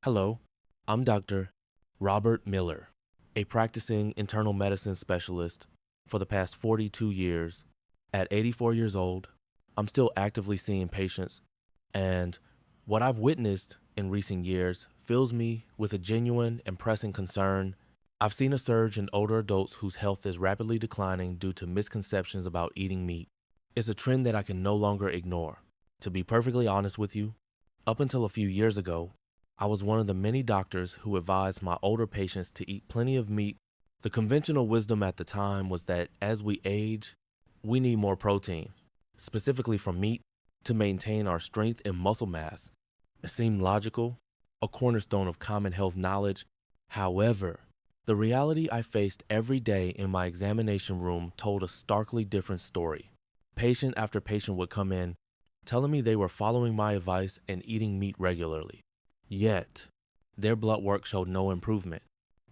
Hello, I'm Dr. Robert Miller, a practicing internal medicine specialist for the past 42 years. At 84 years old, I'm still actively seeing patients, and what I've witnessed in recent years fills me with a genuine and pressing concern. I've seen a surge in older adults whose health is rapidly declining due to misconceptions about eating meat. It's a trend that I can no longer ignore. To be perfectly honest with you, up until a few years ago, I was one of the many doctors who advised my older patients to eat plenty of meat. The conventional wisdom at the time was that as we age, we need more protein, specifically from meat, to maintain our strength and muscle mass. It seemed logical, a cornerstone of common health knowledge. However, the reality I faced every day in my examination room told a starkly different story. Patient after patient would come in telling me they were following my advice and eating meat regularly. Yet, their blood work showed no improvement.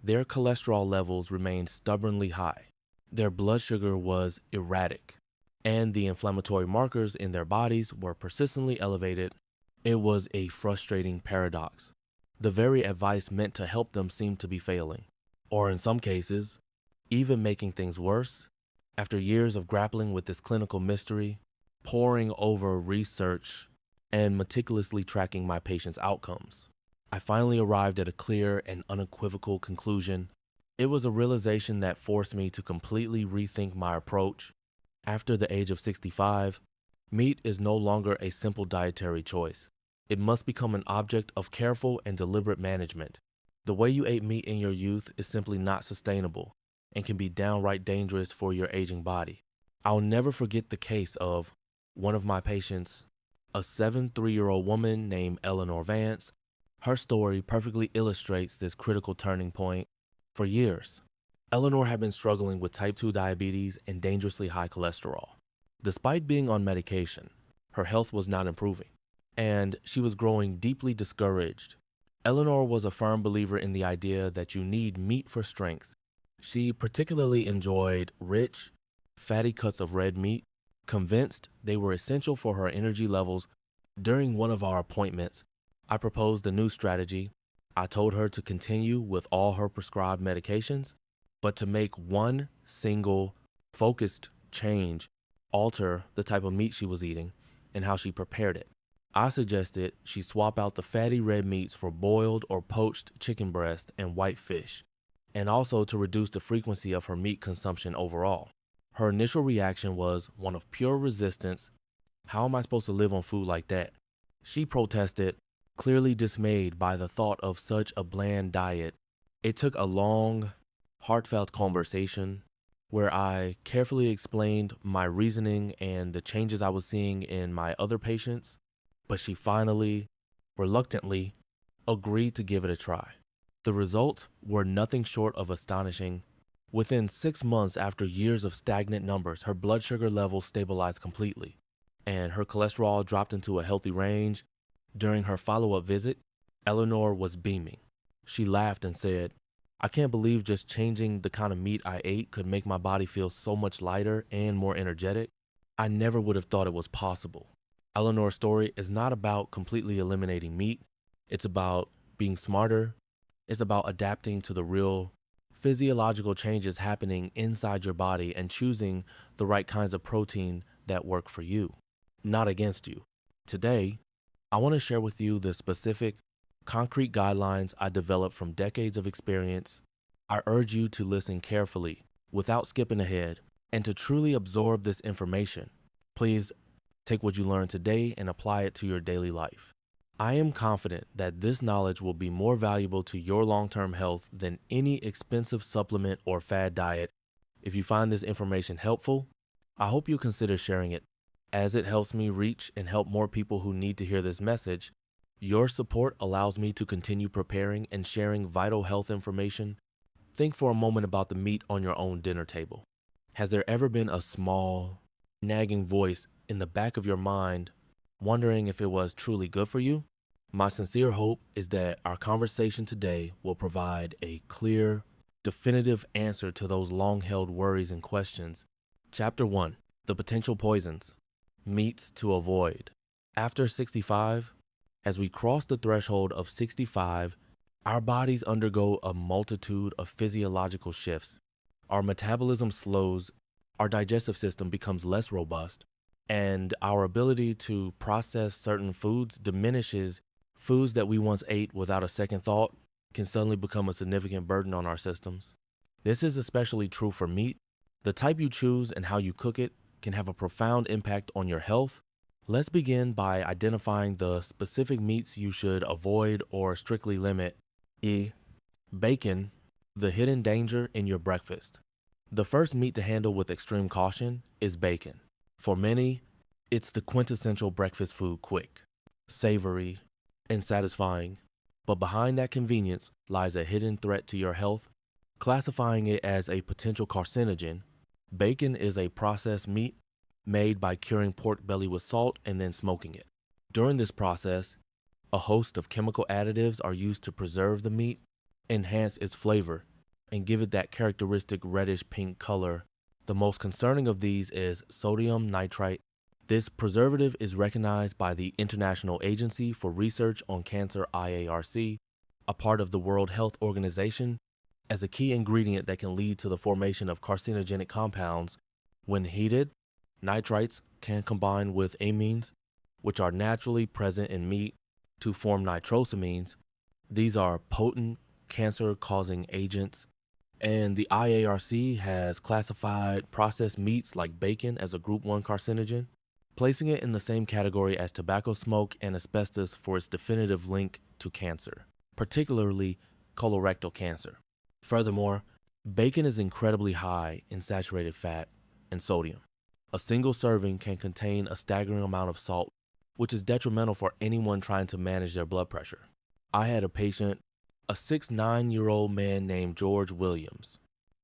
Their cholesterol levels remained stubbornly high. Their blood sugar was erratic, and the inflammatory markers in their bodies were persistently elevated. It was a frustrating paradox. The very advice meant to help them seemed to be failing, or in some cases, even making things worse. After years of grappling with this clinical mystery, poring over research, and meticulously tracking my patients' outcomes, I finally arrived at a clear and unequivocal conclusion. It was a realization that forced me to completely rethink my approach. After the age of 65, meat is no longer a simple dietary choice. It must become an object of careful and deliberate management. The way you ate meat in your youth is simply not sustainable and can be downright dangerous for your aging body. I'll never forget the case of one of my patients, a 73-year-old woman named Eleanor Vance. Her story perfectly illustrates this critical turning point. For years, Eleanor had been struggling with type 2 diabetes and dangerously high cholesterol. Despite being on medication, her health was not improving, and she was growing deeply discouraged. Eleanor was a firm believer in the idea that you need meat for strength. She particularly enjoyed rich, fatty cuts of red meat, convinced they were essential for her energy levels. During one of our appointments, I proposed a new strategy. I told her to continue with all her prescribed medications, but to make one single focused change, alter the type of meat she was eating and how she prepared it. I suggested she swap out the fatty red meats for boiled or poached chicken breast and white fish, and also to reduce the frequency of her meat consumption overall. Her initial reaction was one of pure resistance. How am I supposed to live on food like that? She protested, clearly dismayed by the thought of such a bland diet. It took a long, heartfelt conversation where I carefully explained my reasoning and the changes I was seeing in my other patients, but she finally, reluctantly, agreed to give it a try. The results were nothing short of astonishing. Within 6 months after years of stagnant numbers, her blood sugar levels stabilized completely, and her cholesterol dropped into a healthy range. During her follow-up visit, Eleanor was beaming. She laughed and said, "I can't believe just changing the kind of meat I ate could make my body feel so much lighter and more energetic. I never would have thought it was possible." Eleanor's story is not about completely eliminating meat. It's about being smarter. It's about adapting to the real physiological changes happening inside your body and choosing the right kinds of protein that work for you, not against you. Today, I want to share with you the specific, concrete guidelines I developed from decades of experience. I urge you to listen carefully, without skipping ahead, and to truly absorb this information. Please take what you learned today and apply it to your daily life. I am confident that this knowledge will be more valuable to your long-term health than any expensive supplement or fad diet. If you find this information helpful, I hope you consider sharing it. As it helps me reach and help more people who need to hear this message, your support allows me to continue preparing and sharing vital health information. Think for a moment about the meat on your own dinner table. Has there ever been a small, nagging voice in the back of your mind wondering if it was truly good for you? My sincere hope is that our conversation today will provide a clear, definitive answer to those long-held worries and questions. Chapter 1. The Potential Poisons. Meats to Avoid. After 65, As we cross the threshold of 65, our bodies undergo a multitude of physiological shifts. Our metabolism slows, our digestive system becomes less robust, and our ability to process certain foods diminishes. Foods that we once ate without a second thought can suddenly become a significant burden on our systems. This is especially true for meat. The type you choose and how you cook it can have a profound impact on your health. Let's begin by identifying the specific meats you should avoid or strictly limit. Bacon, the hidden danger in your breakfast. The first meat to handle with extreme caution is bacon. For many, it's the quintessential breakfast food, quick, savory, and satisfying. But behind that convenience lies a hidden threat to your health. Classifying it as a potential carcinogen, bacon is a processed meat made by curing pork belly with salt and then smoking it. During this process, a host of chemical additives are used to preserve the meat, enhance its flavor, and give it that characteristic reddish-pink color. The most concerning of these is sodium nitrite. This preservative is recognized by the International Agency for Research on Cancer (IARC), a part of the World Health Organization, as a key ingredient that can lead to the formation of carcinogenic compounds. When heated, nitrites can combine with amines, which are naturally present in meat, to form nitrosamines. These are potent cancer-causing agents, and the IARC has classified processed meats like bacon as a Group 1 carcinogen, placing it in the same category as tobacco smoke and asbestos for its definitive link to cancer, particularly colorectal cancer. Furthermore, bacon is incredibly high in saturated fat and sodium. A single serving can contain a staggering amount of salt, which is detrimental for anyone trying to manage their blood pressure. I had a patient, a 69-year-old man named George Williams.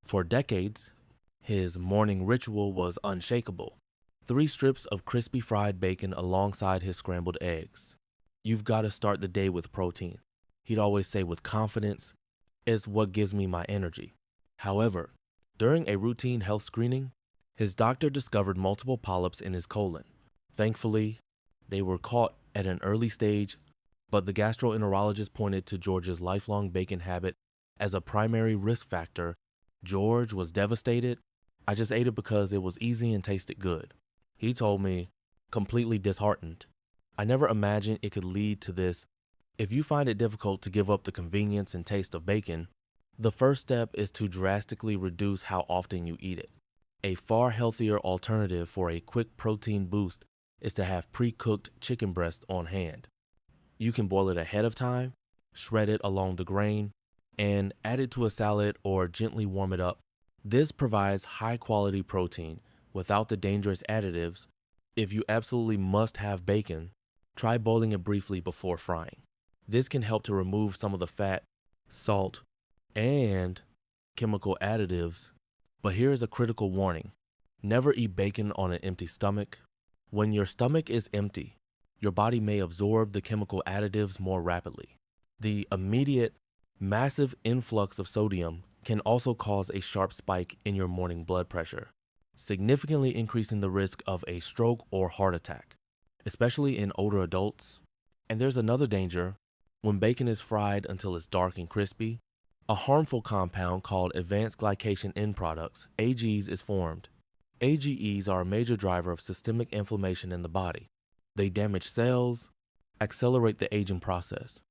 For decades, his morning ritual was unshakable: 3 strips of crispy fried bacon alongside his scrambled eggs. "You've got to start the day with protein," he'd always say with confidence. "It's what gives me my energy." However, during a routine health screening, his doctor discovered multiple polyps in his colon. Thankfully, they were caught at an early stage, but the gastroenterologist pointed to George's lifelong bacon habit as a primary risk factor. George was devastated. "I just ate it because it was easy and tasted good," he told me, completely disheartened. "I never imagined it could lead to this." If you find it difficult to give up the convenience and taste of bacon, the first step is to drastically reduce how often you eat it. A far healthier alternative for a quick protein boost is to have pre-cooked chicken breast on hand. You can boil it ahead of time, shred it along the grain, and add it to a salad or gently warm it up. This provides high-quality protein without the dangerous additives. If you absolutely must have bacon, try boiling it briefly before frying. This can help to remove some of the fat, salt, and chemical additives. But here is a critical warning: never eat bacon on an empty stomach. When your stomach is empty, your body may absorb the chemical additives more rapidly. The immediate, massive influx of sodium can also cause a sharp spike in your morning blood pressure, significantly increasing the risk of a stroke or heart attack, especially in older adults. And there's another danger: when bacon is fried until it's dark and crispy, a harmful compound called advanced glycation end products, AGEs, is formed. AGEs are a major driver of systemic inflammation in the body. They damage cells, accelerate the aging process,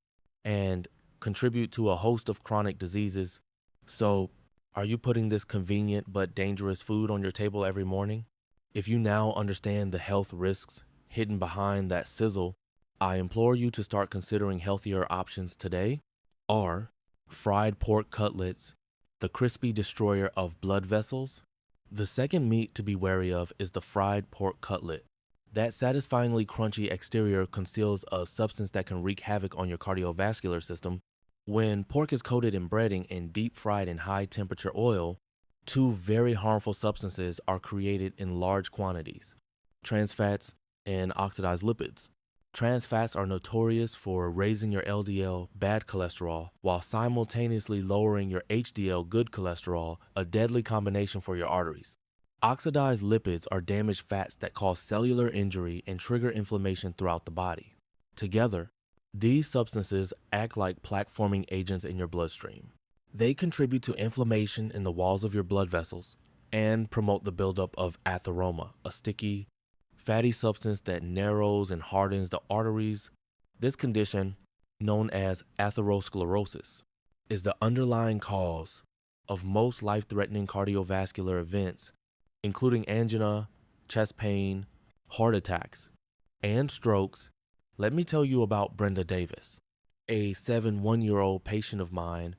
and contribute to a host of chronic diseases. So, are you putting this convenient but dangerous food on your table every morning? If you now understand the health risks hidden behind that sizzle, I implore you to start considering healthier options today. Are fried pork cutlets the crispy destroyer of blood vessels? The second meat to be wary of is the fried pork cutlet. That satisfyingly crunchy exterior conceals a substance that can wreak havoc on your cardiovascular system. When pork is coated in breading and deep fried in high temperature oil, 2 very harmful substances are created in large quantities: trans fats and oxidized lipids. Trans fats are notorious for raising your LDL bad cholesterol while simultaneously lowering your HDL good cholesterol, a deadly combination for your arteries. Oxidized lipids are damaged fats that cause cellular injury and trigger inflammation throughout the body. Together, These substances act like plaque-forming agents in your bloodstream. They contribute to inflammation in the walls of your blood vessels and promote the buildup of atheroma, a sticky, fatty substance that narrows and hardens the arteries. This condition, known as atherosclerosis, is the underlying cause of most life-threatening cardiovascular events, including angina, chest pain, heart attacks, and strokes. Let me tell you about Brenda Davis, a 1-year-old patient of mine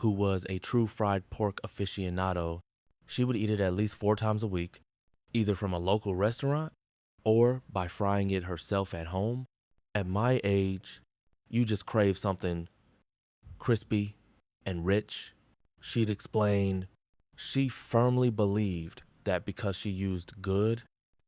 who was a true fried pork aficionado. She would eat it at least 4 times a week, either from a local restaurant or by frying it herself at home. At my age, you just crave something crispy and rich. She'd explained she firmly believed that because she used good,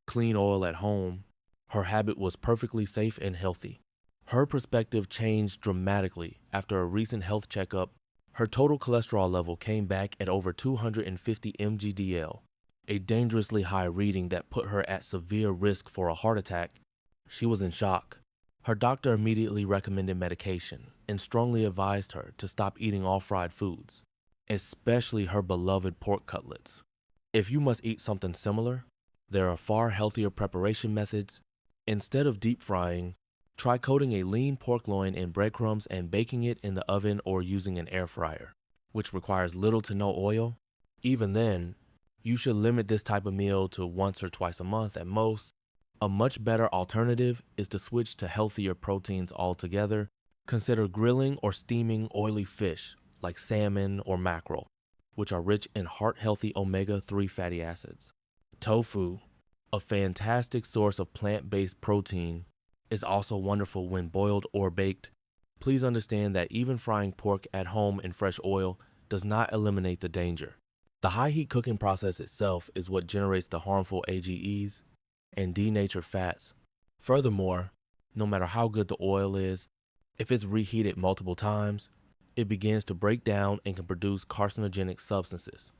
clean oil at home, her habit was perfectly safe and healthy. Her perspective changed dramatically after a recent health checkup. Her total cholesterol level came back at over 250 mg/dl, a dangerously high reading that put her at severe risk for a heart attack. She was in shock. Her doctor immediately recommended medication and strongly advised her to stop eating all fried foods, especially her beloved pork cutlets. If you must eat something similar, there are far healthier preparation methods. Instead of deep frying, try coating a lean pork loin in breadcrumbs and baking it in the oven or using an air fryer, which requires little to no oil. Even then, you should limit this type of meal to once or twice a month at most. A much better alternative is to switch to healthier proteins altogether. Consider grilling or steaming oily fish like salmon or mackerel, which are rich in heart-healthy omega-3 fatty acids. Tofu, a fantastic source of plant-based protein, is also wonderful when boiled or baked. Please understand that even frying pork at home in fresh oil does not eliminate the danger. The high heat cooking process itself is what generates the harmful AGEs and denatured fats. Furthermore, no matter how good the oil is, if it's reheated multiple times, it begins to break down and can produce carcinogenic substances.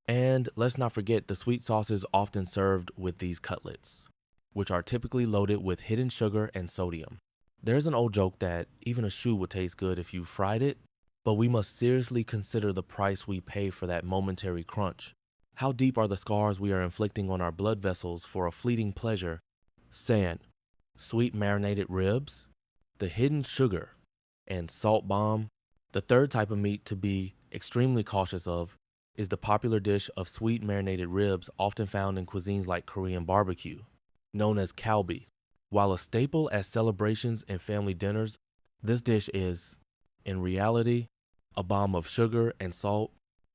And let's not forget the sweet sauces often served with these cutlets, which are typically loaded with hidden sugar and sodium. There's an old joke that even a shoe would taste good if you fried it, but we must seriously consider the price we pay for that momentary crunch. How deep are the scars we are inflicting on our blood vessels for a fleeting pleasure? Sand, sweet marinated ribs, the hidden sugar, and salt bomb. The third type of meat to be extremely cautious of is the popular dish of sweet marinated ribs often found in cuisines like Korean barbecue, known as kalbi. While a staple at celebrations and family dinners, this dish is, in reality, a bomb of sugar and salt.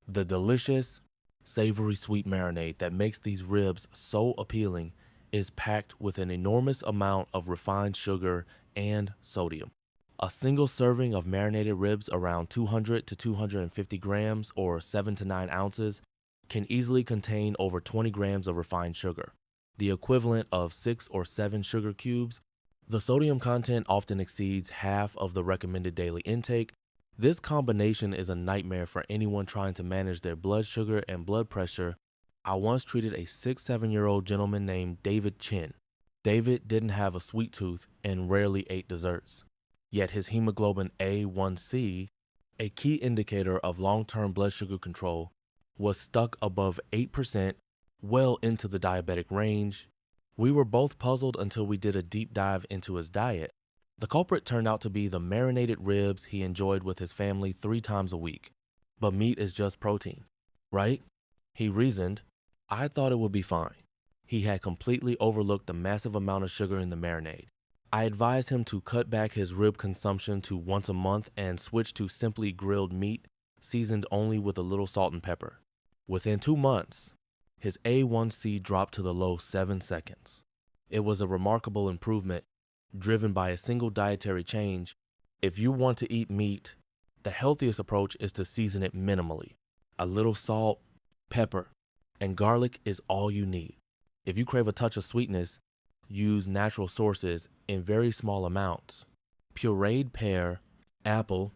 The delicious, savory sweet marinade that makes these ribs so appealing is packed with an enormous amount of refined sugar and sodium. A single serving of marinated ribs, around 200 to 250 grams or 7 to 9 ounces, can easily contain over 20 grams of refined sugar, the equivalent of 6 or 7 sugar cubes. The sodium content often exceeds half of the recommended daily intake. This combination is a nightmare for anyone trying to manage their blood sugar and blood pressure. I once treated a 7-year-old gentleman named David Chin. David didn't have a sweet tooth and rarely ate desserts. Yet his hemoglobin A1C, a key indicator of long-term blood sugar control, was stuck above 8%, well into the diabetic range. We were both puzzled until we did a deep dive into his diet. The culprit turned out to be the marinated ribs he enjoyed with his family 3 times a week. But meat is just protein, right? He reasoned. I thought it would be fine. He had completely overlooked the massive amount of sugar in the marinade. I advised him to cut back his rib consumption to once a month and switch to simply grilled meat, seasoned only with a little salt and pepper. Within 2 months, his A1C dropped to the low 7 seconds. It was a remarkable improvement, driven by a single dietary change. If you want to eat meat, the healthiest approach is to season it minimally. A little salt, pepper, and garlic is all you need. If you crave a touch of sweetness, use natural sources in very small amounts. Pureed pear, apple,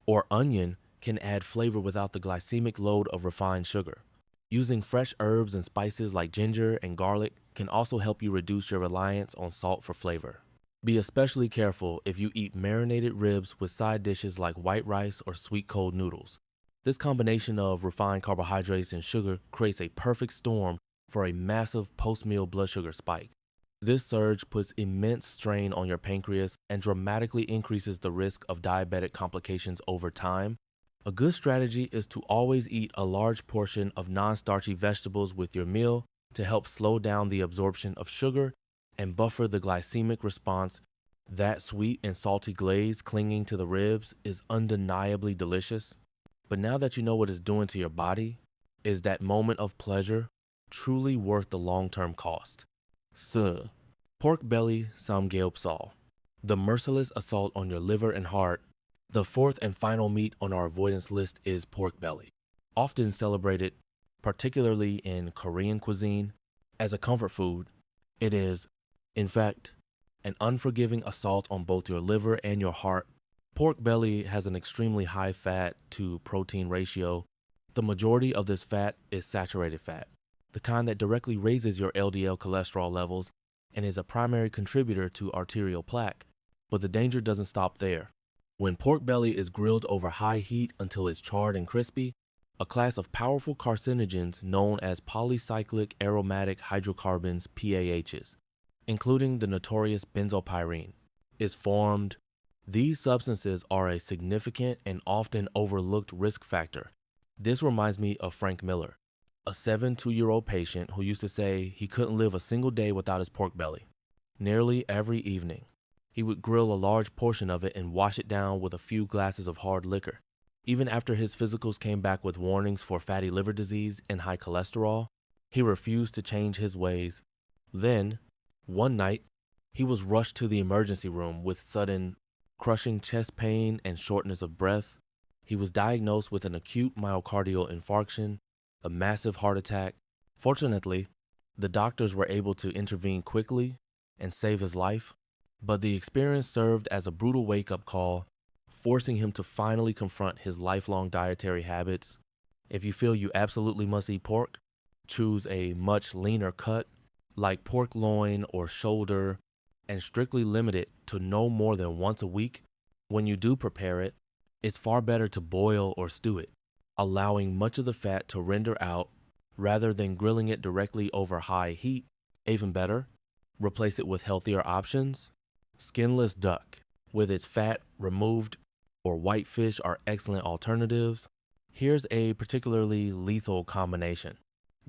or onion can add flavor without the glycemic load of refined sugar. Using fresh herbs and spices like ginger and garlic can also help you reduce your reliance on salt for flavor. Be especially careful if you eat marinated ribs with side dishes like white rice or sweet cold noodles. This combination of refined carbohydrates and sugar creates a perfect storm for a massive post-meal blood sugar spike. This surge puts immense strain on your pancreas and dramatically increases the risk of diabetic complications over time. A good strategy is to always eat a large portion of non-starchy vegetables with your meal to help slow down the absorption of sugar and buffer the glycemic response. That sweet and salty glaze clinging to the ribs is undeniably delicious. But now that you know what it's doing to your body, is that moment of pleasure truly worth the long-term cost? So, pork belly samgyeopsal, the merciless assault on your liver and heart. The fourth and final meat on our avoidance list is pork belly, often celebrated, particularly in Korean cuisine, as a comfort food. It is, in fact, an unforgiving assault on both your liver and your heart. Pork belly has an extremely high fat to protein ratio. The majority of this fat is saturated fat, the kind that directly raises your LDL cholesterol levels and is a primary contributor to arterial plaque. But the danger doesn't stop there. When pork belly is grilled over high heat until it's charred and crispy, a class of powerful carcinogens known as polycyclic aromatic hydrocarbons PAHs, including the notorious benzopyrene, is formed. These substances are a significant and often overlooked risk factor. This reminds me of Frank Miller, a 72-year-old patient who used to say he couldn't live a single day without his pork belly. Nearly every evening, he would grill a large portion of it and wash it down with a few glasses of hard liquor. Even after his physicals came back with warnings for fatty liver disease and high cholesterol, he refused to change his ways. Then, one night, he was rushed to the emergency room with sudden, crushing chest pain and shortness of breath. He was diagnosed with an acute myocardial infarction, a massive heart attack. Fortunately, the doctors were able to intervene quickly and save his life, but the experience served as a brutal wake-up call, forcing him to finally confront his lifelong dietary habits. If you feel you absolutely must eat pork, choose a much leaner cut, like pork loin or shoulder, and strictly limit it to no more than once a week. When you do prepare it, it's far better to boil or stew it, allowing much of the fat to render out rather than grilling it directly over high heat. Even better, replace it with healthier options. Skinless duck, with its fat removed, or whitefish are excellent alternatives. Here's a particularly lethal combination: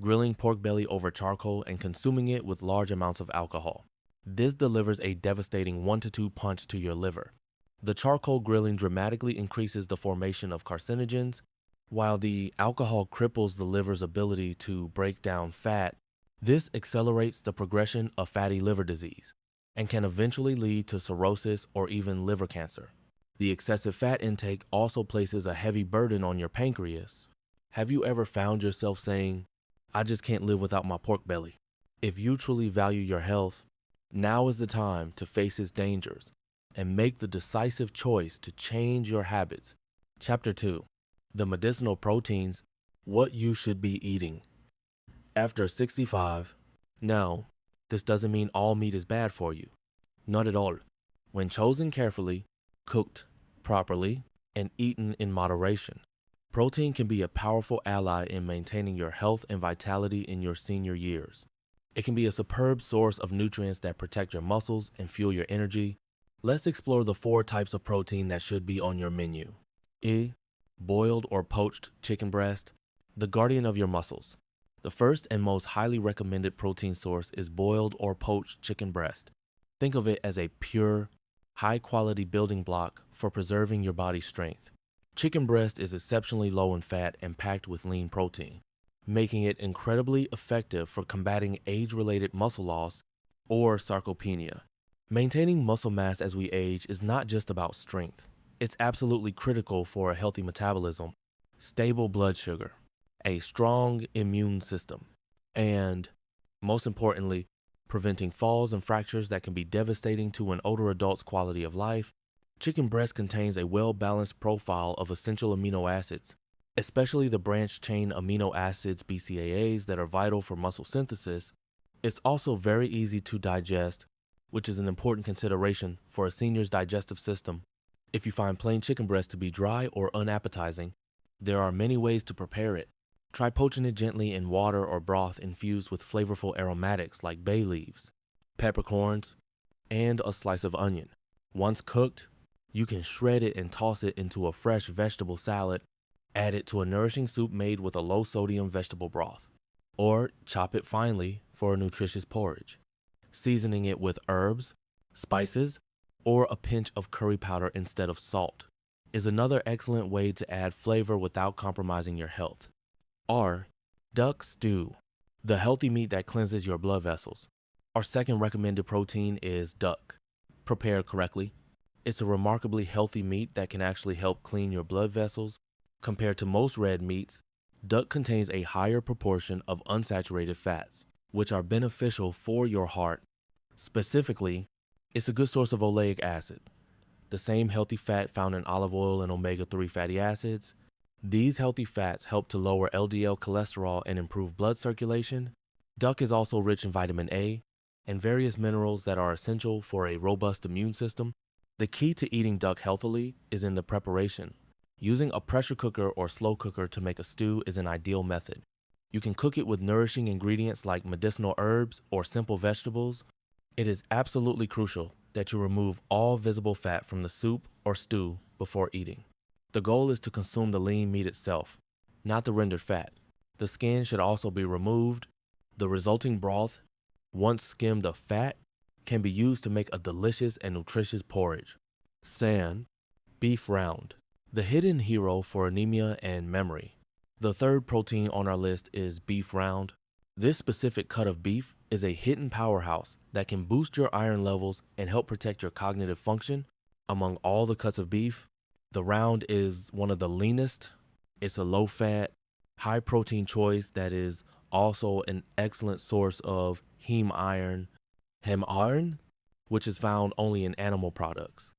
grilling pork belly over charcoal and consuming it with large amounts of alcohol. This delivers a devastating 1-2 punch to your liver. The charcoal grilling dramatically increases the formation of carcinogens, while the alcohol cripples the liver's ability to break down fat. This accelerates the progression of fatty liver disease and can eventually lead to cirrhosis or even liver cancer. The excessive fat intake also places a heavy burden on your pancreas. Have you ever found yourself saying, "I just can't live without my pork belly"? If you truly value your health, now is the time to face its dangers and make the decisive choice to change your habits. Chapter 2: The Medicinal Proteins, What You Should Be Eating. After 65, now, this doesn't mean all meat is bad for you. Not at all. When chosen carefully, cooked properly, and eaten in moderation, protein can be a powerful ally in maintaining your health and vitality in your senior years. It can be a superb source of nutrients that protect your muscles and fuel your energy. Let's explore the 4 types of protein that should be on your menu. Boiled or poached chicken breast, the guardian of your muscles. The first and most highly recommended protein source is boiled or poached chicken breast. Think of it as a pure, high-quality building block for preserving your body's strength. Chicken breast is exceptionally low in fat and packed with lean protein, making it incredibly effective for combating age-related muscle loss or sarcopenia. Maintaining muscle mass as we age is not just about strength. It's absolutely critical for a healthy metabolism, stable blood sugar, a strong immune system, and, most importantly, preventing falls and fractures that can be devastating to an older adult's quality of life. Chicken breast contains a well-balanced profile of essential amino acids, especially the branched-chain amino acids BCAAs that are vital for muscle synthesis. It's also very easy to digest, which is an important consideration for a senior's digestive system. If you find plain chicken breast to be dry or unappetizing, there are many ways to prepare it. Try poaching it gently in water or broth infused with flavorful aromatics like bay leaves, peppercorns, and a slice of onion. Once cooked, you can shred it and toss it into a fresh vegetable salad. Add it to a nourishing soup made with a low-sodium vegetable broth, or chop it finely for a nutritious porridge. Seasoning it with herbs, spices, or a pinch of curry powder instead of salt is another excellent way to add flavor without compromising your health. R. Duck stew, the healthy meat that cleanses your blood vessels. Our second recommended protein is duck. Prepared correctly, it's a remarkably healthy meat that can actually help clean your blood vessels. Compared to most red meats, duck contains a higher proportion of unsaturated fats, which are beneficial for your heart. Specifically, it's a good source of oleic acid, the same healthy fat found in olive oil and omega-3 fatty acids. These healthy fats help to lower LDL cholesterol and improve blood circulation. Duck is also rich in vitamin A and various minerals that are essential for a robust immune system. The key to eating duck healthily is in the preparation. Using a pressure cooker or slow cooker to make a stew is an ideal method. You can cook it with nourishing ingredients like medicinal herbs or simple vegetables. It is absolutely crucial that you remove all visible fat from the soup or stew before eating. The goal is to consume the lean meat itself, not the rendered fat. The skin should also be removed. The resulting broth, once skimmed of fat, can be used to make a delicious and nutritious porridge. San, beef round, the hidden hero for anemia and memory. The third protein on our list is beef round. This specific cut of beef is a hidden powerhouse that can boost your iron levels and help protect your cognitive function. Among all the cuts of beef, the round is one of the leanest. It's a low-fat, high-protein choice that is also an excellent source of heme iron, which is found only in animal products.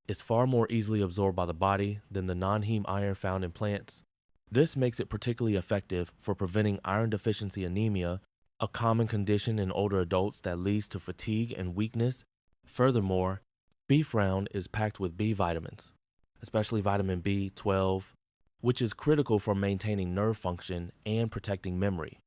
It's far more easily absorbed by the body than the non-heme iron found in plants. This makes it particularly effective for preventing iron deficiency anemia, a common condition in older adults that leads to fatigue and weakness. Furthermore, beef round is packed with B vitamins, especially vitamin B12, which is critical for maintaining nerve function and protecting memory.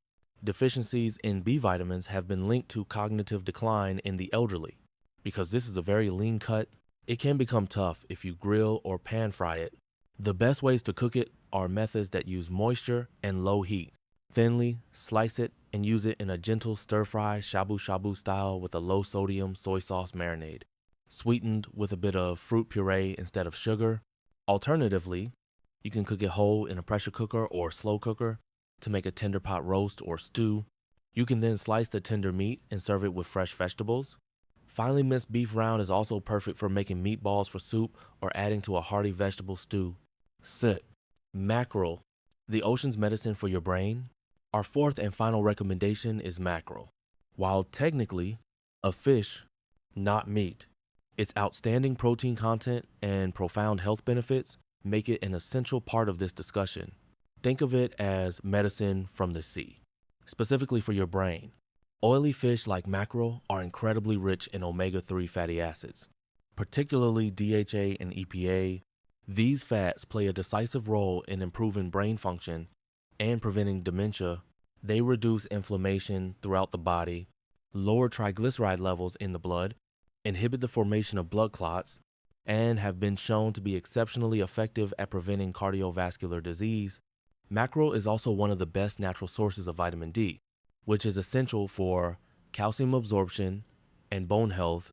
Deficiencies in B vitamins have been linked to cognitive decline in the elderly. Because this is a very lean cut, it can become tough if you grill or pan fry it. The best ways to cook it are methods that use moisture and low heat. Thinly slice it and use it in a gentle stir-fry shabu-shabu style with a low-sodium soy sauce marinade, sweetened with a bit of fruit puree instead of sugar. Alternatively, you can cook it whole in a pressure cooker or slow cooker to make a tender pot roast or stew. You can then slice the tender meat and serve it with fresh vegetables. Finely minced beef round is also perfect for making meatballs for soup or adding to a hearty vegetable stew. Sit. Mackerel, the ocean's medicine for your brain. Our fourth and final recommendation is mackerel. While technically a fish, not meat, its outstanding protein content and profound health benefits make it an essential part of this discussion. Think of it as medicine from the sea, specifically for your brain. Oily fish like mackerel are incredibly rich in omega-3 fatty acids, particularly DHA and EPA. These fats play a decisive role in improving brain function and preventing dementia. They reduce inflammation throughout the body, lower triglyceride levels in the blood, inhibit the formation of blood clots, and have been shown to be exceptionally effective at preventing cardiovascular disease. Mackerel is also one of the best natural sources of vitamin D, which is essential for calcium absorption and bone health.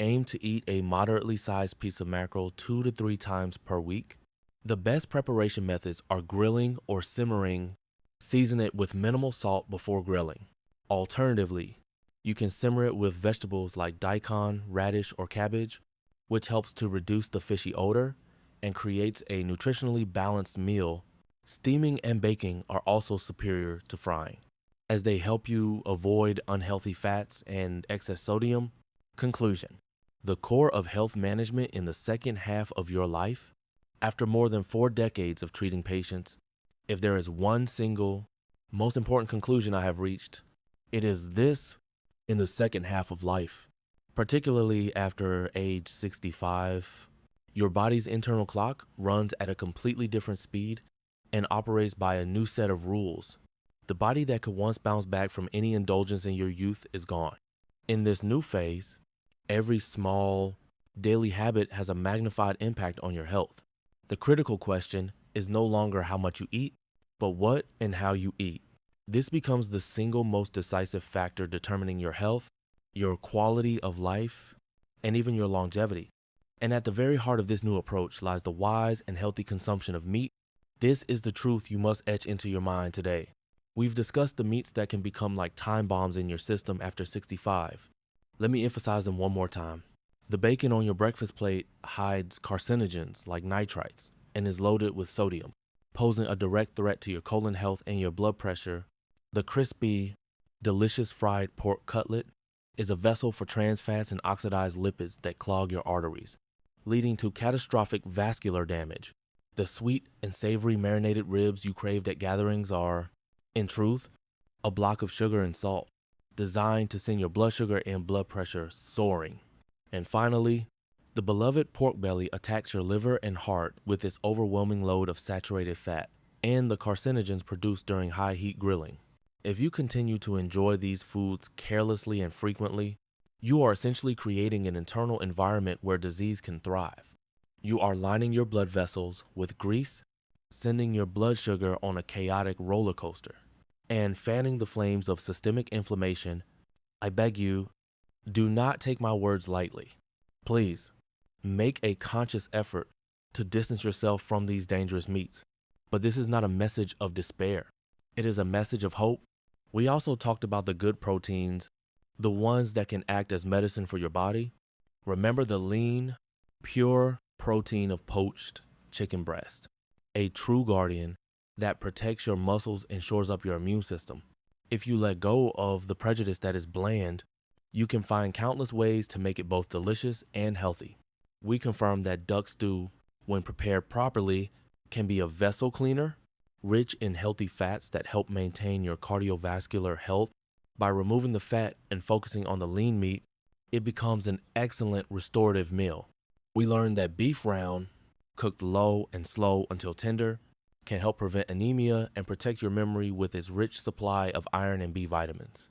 Aim to eat a moderately sized piece of mackerel 2 to 3 times per week. The best preparation methods are grilling or simmering. Season it with minimal salt before grilling. Alternatively, you can simmer it with vegetables like daikon, radish, or cabbage, which helps to reduce the fishy odor and creates a nutritionally balanced meal. Steaming and baking are also superior to frying, as they help you avoid unhealthy fats and excess sodium. Conclusion: the core of health management in the second half of your life. After more than 4 decades of treating patients, if there is one single, most important conclusion I have reached, it is this: in the second half of life, Particularly after age 65, your body's internal clock runs at a completely different speed and operates by a new set of rules. The body that could once bounce back from any indulgence in your youth is gone. In this new phase, every small daily habit has a magnified impact on your health. The critical question is no longer how much you eat, but what and how you eat. This becomes the single most decisive factor determining your health, your quality of life, and even your longevity. And at the very heart of this new approach lies the wise and healthy consumption of meat. This is the truth you must etch into your mind today. We've discussed the meats that can become like time bombs in your system after 65. Let me emphasize them one more time. The bacon on your breakfast plate hides carcinogens like nitrites and is loaded with sodium, posing a direct threat to your colon health and your blood pressure. The crispy, delicious fried pork cutlet is a vessel for trans fats and oxidized lipids that clog your arteries, leading to catastrophic vascular damage. The sweet and savory marinated ribs you craved at gatherings are, in truth, a block of sugar and salt, designed to send your blood sugar and blood pressure soaring. And finally, the beloved pork belly attacks your liver and heart with its overwhelming load of saturated fat and the carcinogens produced during high heat grilling. If you continue to enjoy these foods carelessly and frequently, you are essentially creating an internal environment where disease can thrive. You are lining your blood vessels with grease, sending your blood sugar on a chaotic roller coaster, and fanning the flames of systemic inflammation. I beg you, do not take my words lightly. Please, make a conscious effort to distance yourself from these dangerous meats. But this is not a message of despair. It is a message of hope. We also talked about the good proteins, the ones that can act as medicine for your body. Remember the lean, pure protein of poached chicken breast, a true guardian that protects your muscles and shores up your immune system. If you let go of the prejudice that is bland, you can find countless ways to make it both delicious and healthy. We confirm that duck stew, when prepared properly, can be a vessel cleaner, rich in healthy fats that help maintain your cardiovascular health. By removing the fat and focusing on the lean meat, it becomes an excellent restorative meal. We learned that beef round, cooked low and slow until tender, can help prevent anemia and protect your memory with its rich supply of iron and B vitamins.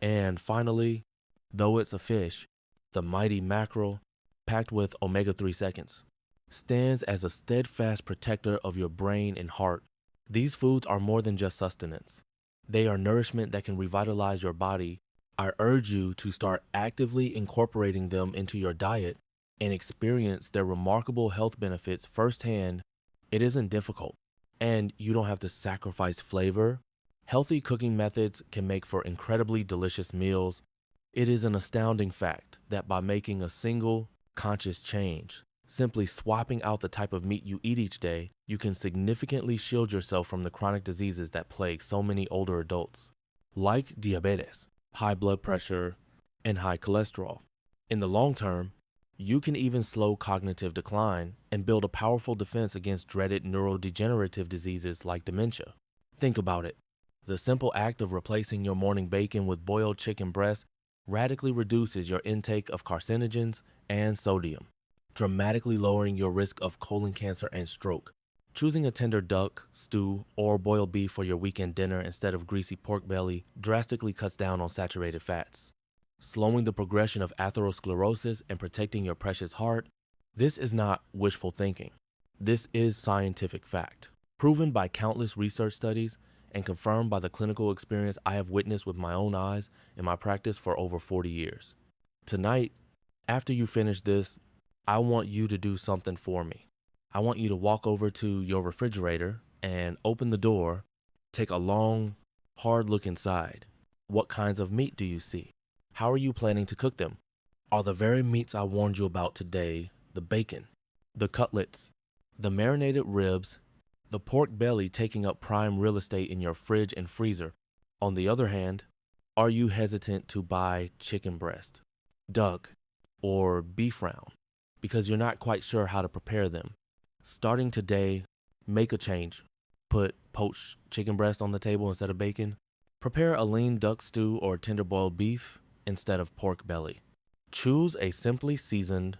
And finally, though it's a fish, the mighty mackerel, packed with omega-3 seconds, stands as a steadfast protector of your brain and heart. These foods are more than just sustenance. They are nourishment that can revitalize your body. I urge you to start actively incorporating them into your diet and experience their remarkable health benefits firsthand. It isn't difficult, and you don't have to sacrifice flavor. Healthy cooking methods can make for incredibly delicious meals. It is an astounding fact that by making a single conscious change, simply swapping out the type of meat you eat each day, you can significantly shield yourself from the chronic diseases that plague so many older adults, like diabetes, high blood pressure, and high cholesterol. In the long term, you can even slow cognitive decline and build a powerful defense against dreaded neurodegenerative diseases like dementia. Think about it. The simple act of replacing your morning bacon with boiled chicken breast radically reduces your intake of carcinogens and sodium, dramatically lowering your risk of colon cancer and stroke. Choosing a tender duck, stew, or boiled beef for your weekend dinner instead of greasy pork belly drastically cuts down on saturated fats, slowing the progression of atherosclerosis and protecting your precious heart. This is not wishful thinking. This is scientific fact, proven by countless research studies and confirmed by the clinical experience I have witnessed with my own eyes in my practice for over 40 years. Tonight, after you finish this, I want you to do something for me. I want you to walk over to your refrigerator and open the door, take a long, hard look inside. What kinds of meat do you see? How are you planning to cook them? Are the very meats I warned you about today, the bacon, the cutlets, the marinated ribs, the pork belly taking up prime real estate in your fridge and freezer? On the other hand, are you hesitant to buy chicken breast, duck, or beef round because you're not quite sure how to prepare them? Starting today, make a change. Put poached chicken breast on the table instead of bacon. Prepare a lean duck stew or tender boiled beef instead of pork belly. Choose a simply seasoned,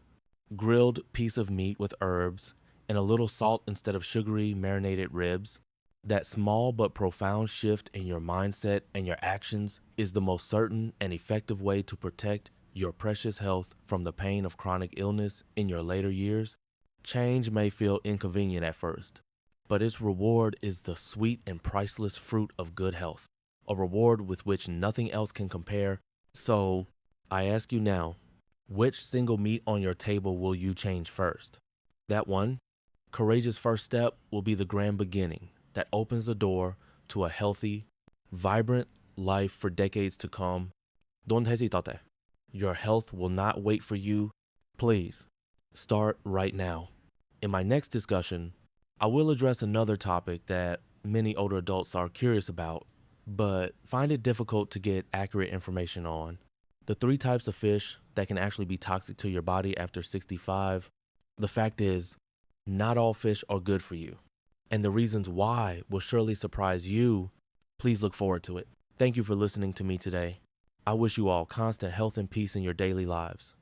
grilled piece of meat with herbs and a little salt instead of sugary marinated ribs. That small but profound shift in your mindset and your actions is the most certain and effective way to protect your precious health from the pain of chronic illness in your later years. Change may feel inconvenient at first, but its reward is the sweet and priceless fruit of good health, a reward with which nothing else can compare. So, I ask you now, which single meat on your table will you change first? That one courageous first step will be the grand beginning that opens the door to a healthy, vibrant life for decades to come. Don't hesitate. Your health will not wait for you. Please, start right now. In my next discussion, I will address another topic that many older adults are curious about, but find it difficult to get accurate information on. The three types of fish that can actually be toxic to your body after 65. The fact is, not all fish are good for you, and the reasons why will surely surprise you. Please look forward to it. Thank you for listening to me today. I wish you all constant health and peace in your daily lives.